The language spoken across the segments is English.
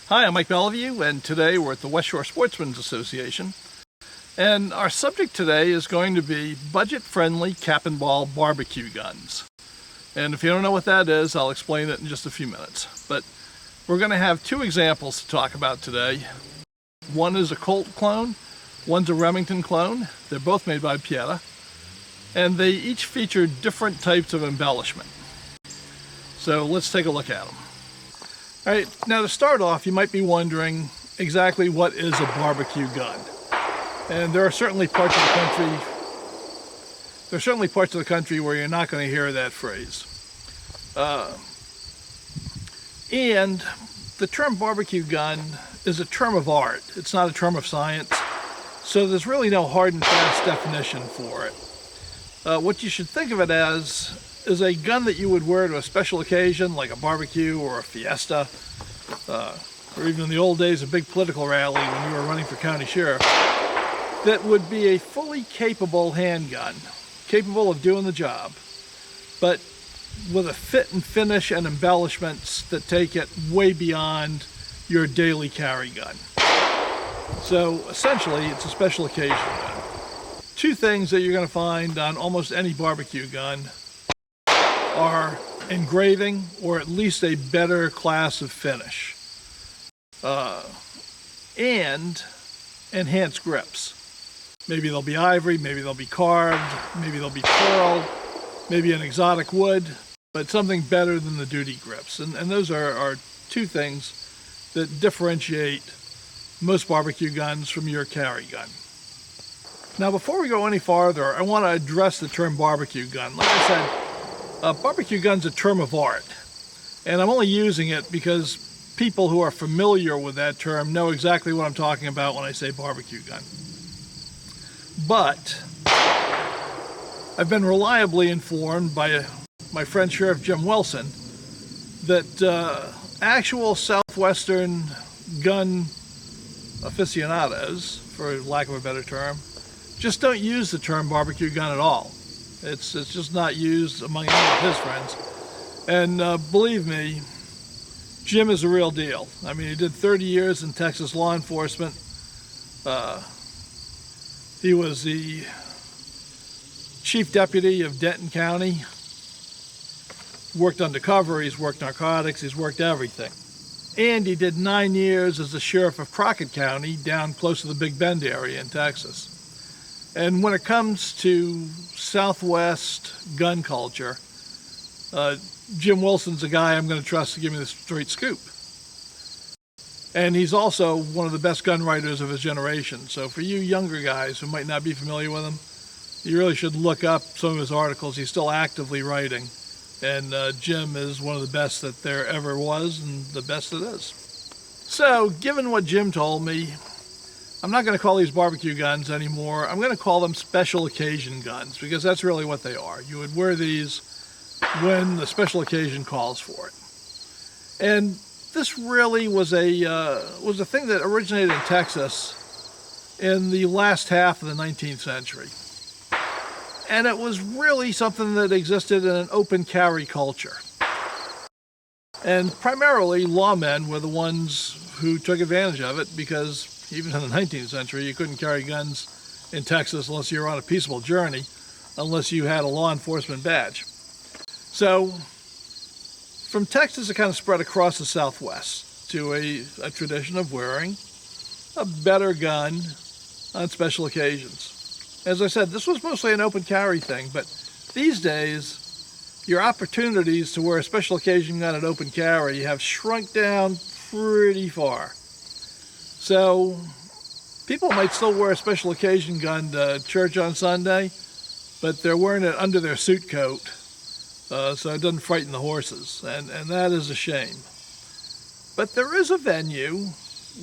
Hi, I'm Mike Beliveau, and today we're at the West Shore Sportsmen's Association. And our subject today is going to be budget-friendly cap and ball barbecue guns. And if you don't know what that is, I'll explain it in just a few minutes. But we're going to have two examples to talk about today. One is a Colt clone, one's a Remington clone. They're both made by Pietta, and they each feature different types of embellishment. So let's take a look at them. All right, now to start off, you might be wondering exactly what is a barbecue gun. And there are certainly parts of the country where you're not going to hear that phrase. And the term barbecue gun is a term of art. It's not a term of science. So there's really no hard and fast definition for it. What you should think of it as is a gun that you would wear to a special occasion like a barbecue or a fiesta, or even in the old days a big political rally when you were running for county sheriff, that would be a fully capable handgun, capable of doing the job, but with a fit and finish and embellishments that take it way beyond your daily carry gun. So essentially it's a special occasion gun. Two things that you're going to find on almost any barbecue gun are engraving, or at least a better class of finish, and enhanced grips. Maybe they'll be ivory, maybe they'll be carved, maybe they'll be pearl, maybe an exotic wood, but something better than the duty grips. And those are two things that differentiate most barbecue guns from your carry gun. Now, before we go any farther, I want to address the term barbecue gun. Like I said, barbecue gun's a term of art, and I'm only using it because people who are familiar with that term know exactly what I'm talking about when I say barbecue gun. But I've been reliably informed by my friend Sheriff Jim Wilson that actual Southwestern gun aficionados, for lack of a better term, just don't use the term barbecue gun at all. It's just not used among any of his friends. And believe me, Jim is a real deal. I mean, he did 30 years in Texas law enforcement. He was the chief deputy of Denton County. Worked undercover, he's worked narcotics, he's worked everything. And he did 9 years as the sheriff of Crockett County down close to the Big Bend area in Texas. And when it comes to Southwest gun culture, Jim Wilson's a guy I'm going to trust to give me the straight scoop. And he's also one of the best gun writers of his generation. So for you younger guys who might not be familiar with him, you really should look up some of his articles. He's still actively writing. And Jim is one of the best that there ever was, and the best that is. So, given what Jim told me, I'm not going to call these barbecue guns anymore. I'm going to call them special occasion guns, because that's really what they are. You would wear these when the special occasion calls for it. And this really was a thing that originated in Texas in the last half of the 19th century. And it was really something that existed in an open carry culture. And primarily lawmen were the ones who took advantage of it, because even in the 19th century, you couldn't carry guns in Texas unless you were on a peaceable journey, unless you had a law enforcement badge. So from Texas, it kind of spread across the Southwest to a tradition of wearing a better gun on special occasions. As I said, this was mostly an open carry thing, but these days, your opportunities to wear a special occasion gun at open carry have shrunk down pretty far. So people might still wear a special occasion gun to church on Sunday, but they're wearing it under their suit coat, so it doesn't frighten the horses, and that is a shame. But there is a venue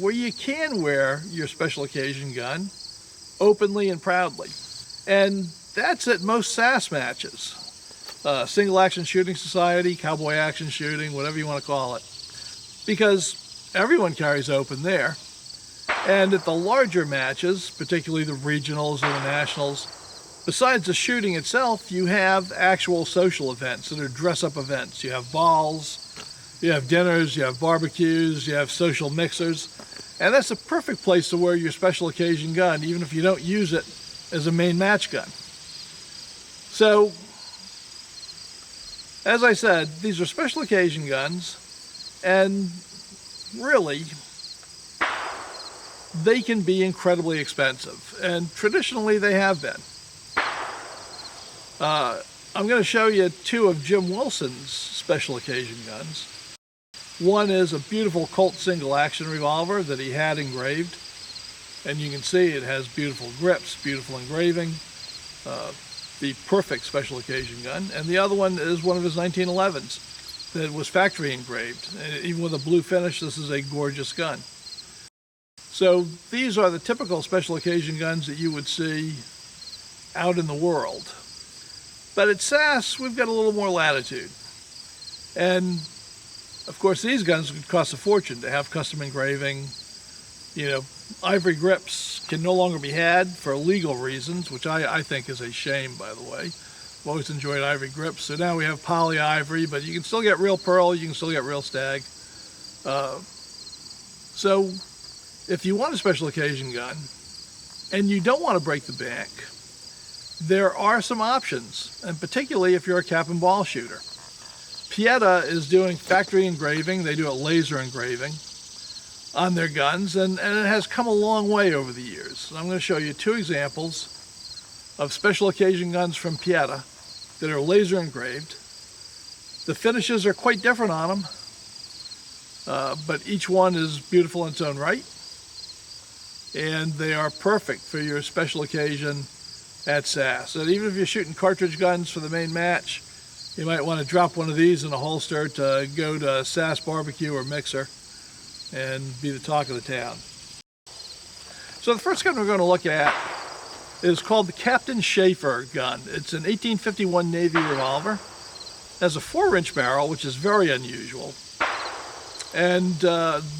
where you can wear your special occasion gun openly and proudly, and that's at most SAS matches. Single Action Shooting Society, Cowboy Action Shooting, whatever you want to call it, because everyone carries open there. And at the larger matches, particularly the regionals or the nationals, besides the shooting itself, you have actual social events that are dress-up events. You have balls, You have dinners, you have barbecues, you have social mixers, and that's a perfect place to wear your special occasion gun, even if you don't use it as a main match gun. So, as I said, these are special occasion guns, and really, they can be incredibly expensive, and traditionally they have been. I'm going to show you two of Jim Wilson's special occasion guns. One is a beautiful Colt single action revolver that he had engraved, and you can see it has beautiful grips, beautiful engraving, the perfect special occasion gun. And the other one is one of his 1911s that was factory engraved. And even with a blue finish, this is a gorgeous gun. So these are the typical special occasion guns that you would see out in the world. But at SAS, we've got a little more latitude. And of course, these guns would cost a fortune to have custom engraving. You know, ivory grips can no longer be had for legal reasons, which I think is a shame, by the way. I've always enjoyed ivory grips. So now we have poly ivory, but you can still get real pearl, you can still get real stag. So if you want a special occasion gun and you don't want to break the bank, there are some options, and particularly if you're a cap and ball shooter. Pietta is doing factory engraving. They do a laser engraving on their guns, and it has come a long way over the years. So I'm going to show you two examples of special occasion guns from Pietta that are laser engraved. The finishes are quite different on them, but each one is beautiful in its own right, and they are perfect for your special occasion at SAS. And even if you're shooting cartridge guns for the main match, you might want to drop one of these in a holster to go to SAS barbecue or mixer and be the talk of the town. So the first gun we're going to look at is called the Captain Schaefer gun. It's an 1851 Navy revolver. It has a 4-inch barrel, which is very unusual. And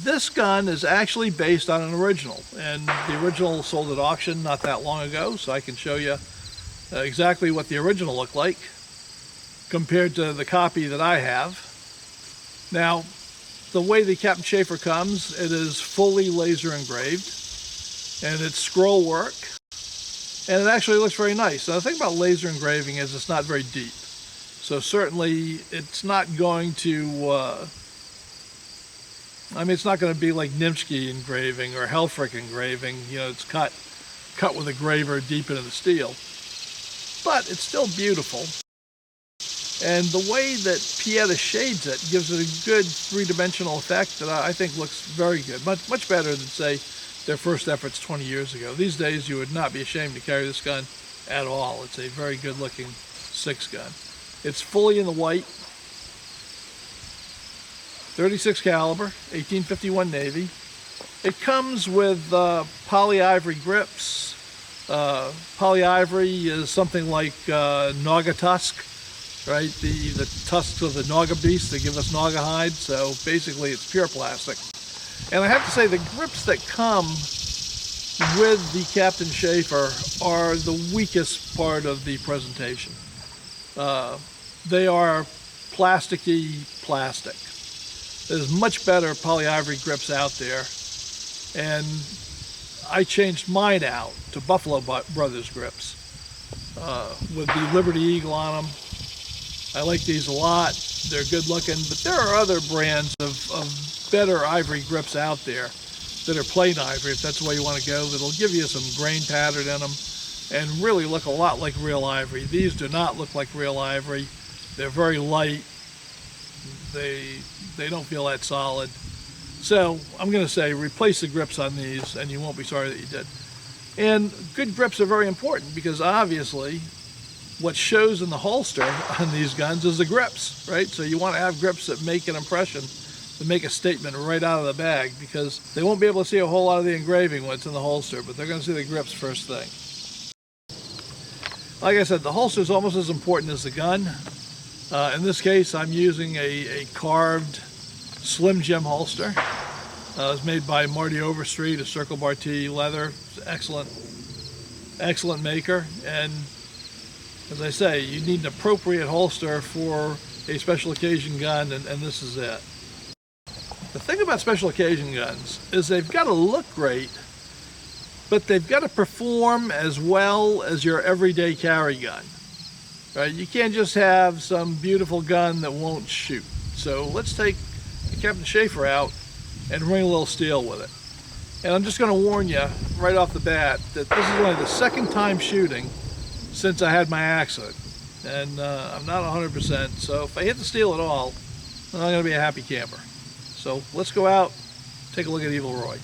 this gun is actually based on an original. And the original sold at auction not that long ago, so I can show you exactly what the original looked like compared to the copy that I have. Now, the way the Captain Schaefer comes, it is fully laser engraved, and it's scroll work, and it actually looks very nice. Now, the thing about laser engraving is it's not very deep. So certainly it's not going to, it's not going to be like Nimsky engraving or Helfrich engraving. You know, it's cut with a graver deep into the steel. But it's still beautiful. And the way that Pietta shades it gives it a good three-dimensional effect that I think looks very good. Much better than, say, their first efforts 20 years ago. These days, you would not be ashamed to carry this gun at all. It's a very good-looking 6 gun. It's fully in the white. 36 caliber, 1851 Navy. It comes with poly ivory grips. Poly ivory is something like Naga tusk, right? The tusks of the Naga beast that give us Naga hide. So basically it's pure plastic. And I have to say the grips that come with the Captain Schaefer are the weakest part of the presentation. They are plasticky plastic. There's much better poly ivory grips out there, and I changed mine out to Buffalo Brothers grips with the Liberty Eagle on them. I like these a lot. They're good looking, but there are other brands of better ivory grips out there that are plain ivory, if that's the way you want to go, that'll give you some grain pattern in them and really look a lot like real ivory. These do not look like real ivory. They're very light. They don't feel that solid. So I'm going to say replace the grips on these and you won't be sorry that you did. And good grips are very important because obviously what shows in the holster on these guns is the grips, right? So you want to have grips that make an impression, that make a statement right out of the bag, because they won't be able to see a whole lot of the engraving when it's in the holster, but they're going to see the grips first thing. Like I said, the holster is almost as important as the gun. In this case, I'm using a carved Slim Jim holster. It was made by Marty Overstreet, a Circle Bar T leather. Excellent maker. And as I say, you need an appropriate holster for a special occasion gun, and this is it. thing about special occasion guns is they've got to look great, but they've got to perform as well as your everyday carry gun. Right? You can't just have some beautiful gun that won't shoot. So let's take the Captain Schaefer out and ring a little steel with it. And I'm just going to warn you right off the bat that this is only the second time shooting since I had my accident. And I'm not 100%, so if I hit the steel at all, I'm going to be a happy camper. So let's go out, take a look at Evil Roy.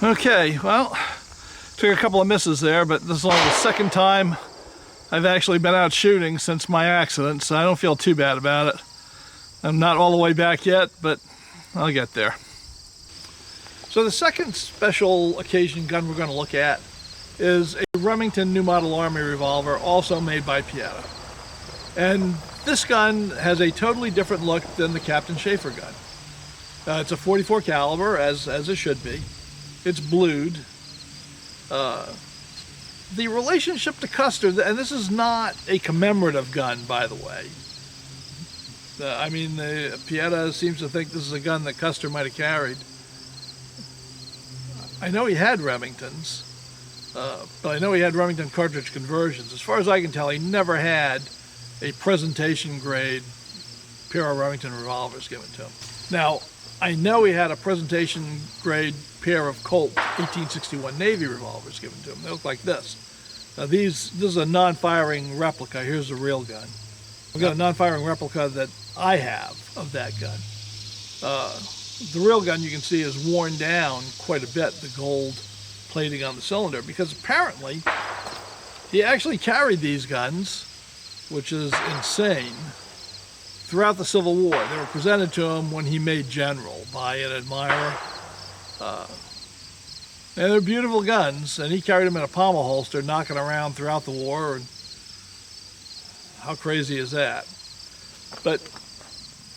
Okay, well, took a couple of misses there, but this is only the second time I've actually been out shooting since my accident, so I don't feel too bad about it. I'm not all the way back yet, but I'll get there. So the second special occasion gun we're going to look at is a Remington New Model Army revolver, also made by Pietta. And this gun has a totally different look than the Captain Schaefer gun. It's a .44 caliber, as it should be. It's blued. The relationship to Custer, and this is not a commemorative gun, by the way. I mean, Pietta seems to think this is a gun that Custer might have carried. I know he had Remingtons, but I know he had Remington cartridge conversions. As far as I can tell, he never had a presentation grade pair of Remington revolvers given to him. Now, I know he had a presentation grade pair of Colt 1861 Navy revolvers given to him. They look like this. Now this is a non-firing replica. Here's the real gun. I've got a non-firing replica that I have of that gun. The real gun, you can see, is worn down quite a bit, the gold plating on the cylinder, because apparently he actually carried these guns, which is insane, throughout the Civil War. They were presented to him when he made general by an admirer. And they're beautiful guns, and he carried them in a pommel holster, knocking around throughout the war. And how crazy is that? But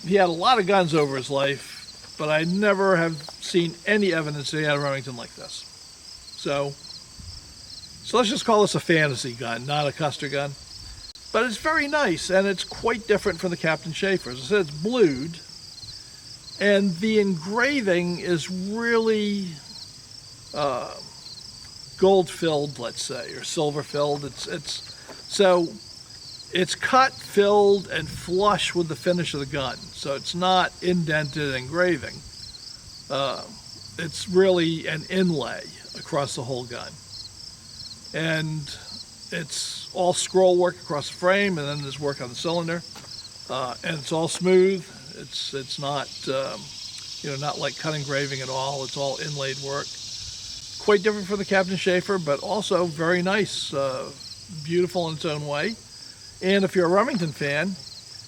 he had a lot of guns over his life, but I never have seen any evidence that he had a Remington like this. So let's just call this a fantasy gun, not a Custer gun. But it's very nice, and it's quite different from the Captain Schaefer. As I said, it's blued, and the engraving is really gold-filled, let's say, or silver-filled. It's cut, filled, and flush with the finish of the gun. So it's not indented engraving. It's really an inlay across the whole gun. And it's all scroll work across the frame, and then there's work on the cylinder. And it's all smooth. It's not, not like cut engraving at all. It's all inlaid work. Quite different from the Captain Schaefer, but also very nice, beautiful in its own way. And if you're a Remington fan,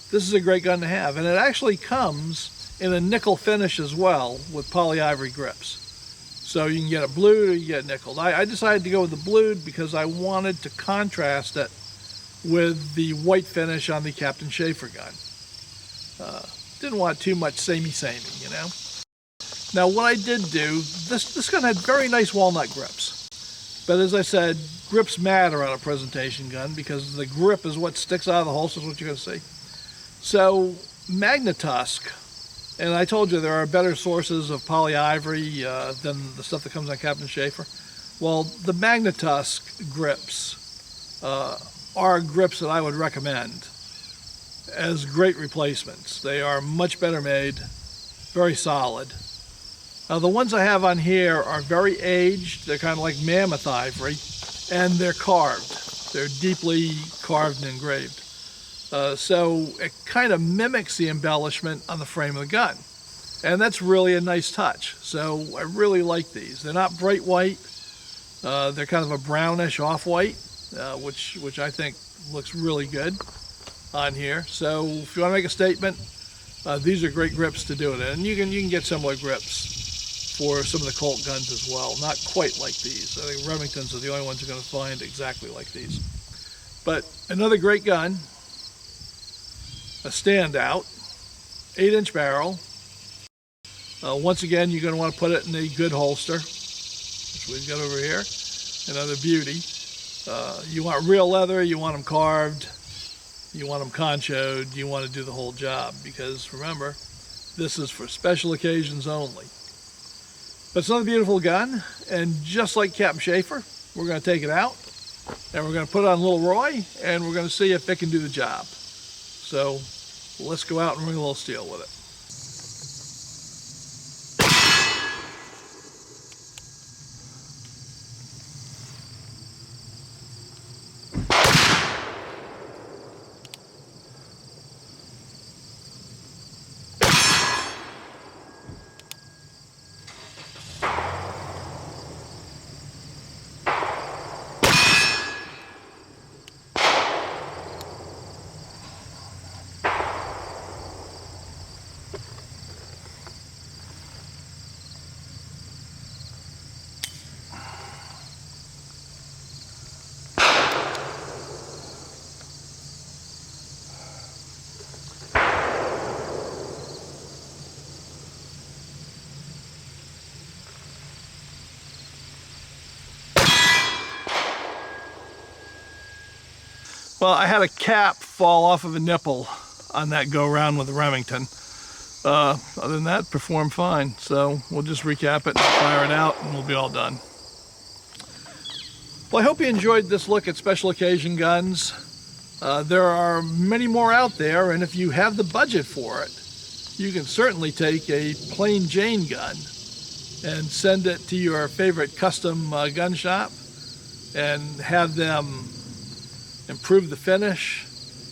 this is a great gun to have. And it actually comes in a nickel finish as well with poly ivory grips. So you can get it blued or you get it nickeled. I decided to go with the blued because I wanted to contrast it with the white finish on the Captain Schaefer gun. Didn't want too much samey, you know. Now what I did do, this gun had very nice walnut grips. But as I said, grips matter on a presentation gun because the grip is what sticks out of the holster, is what you're going to see. So Magnatusk, and I told you there are better sources of poly ivory than the stuff that comes on Captain Schaefer. Well, the Magnatusk grips are grips that I would recommend as great replacements. They are much better made, very solid. The ones I have on here are very aged. They're kind of like mammoth ivory, and they're carved. They're deeply carved and engraved. So it kind of mimics the embellishment on the frame of the gun. And that's really a nice touch. So I really like these. They're not bright white. They're kind of a brownish off-white, which I think looks really good on here. So if you want to make a statement, these are great grips to do it in. And you can get similar grips for some of the Colt guns as well. Not quite like these. I think Remingtons are the only ones you're going to find exactly like these. But another great gun, a standout, 8-inch barrel. Once again, you're going to want to put it in a good holster, which we've got over here. Another beauty. You want real leather, you want them carved, you want them conchoed, you want to do the whole job, because remember, this is for special occasions only. But it's another beautiful gun, and just like Captain Schaefer, we're going to take it out, and we're going to put it on Little Roy, and we're going to see if it can do the job. So let's go out and ring a little steel with it. Well, I had a cap fall off of a nipple on that go-round with the Remington. Other than that, performed fine. So we'll just recap it and fire it out and we'll be all done. Well, I hope you enjoyed this look at special occasion guns. There are many more out there, and if you have the budget for it, you can certainly take a plain Jane gun and send it to your favorite custom gun shop and have them improve the finish,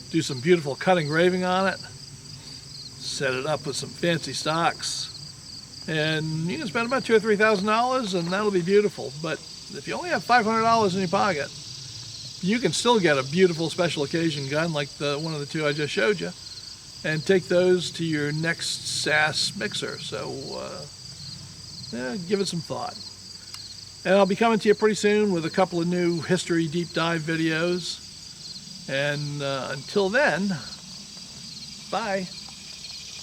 do some beautiful cut engraving on it, set it up with some fancy stocks, and you can spend about $2,000 or $3,000 and that'll be beautiful. But if you only have $500 in your pocket, you can still get a beautiful special occasion gun like one of the two I just showed you, and take those to your next SAS mixer. So give it some thought. And I'll be coming to you pretty soon with a couple of new history deep dive videos. And until then, bye.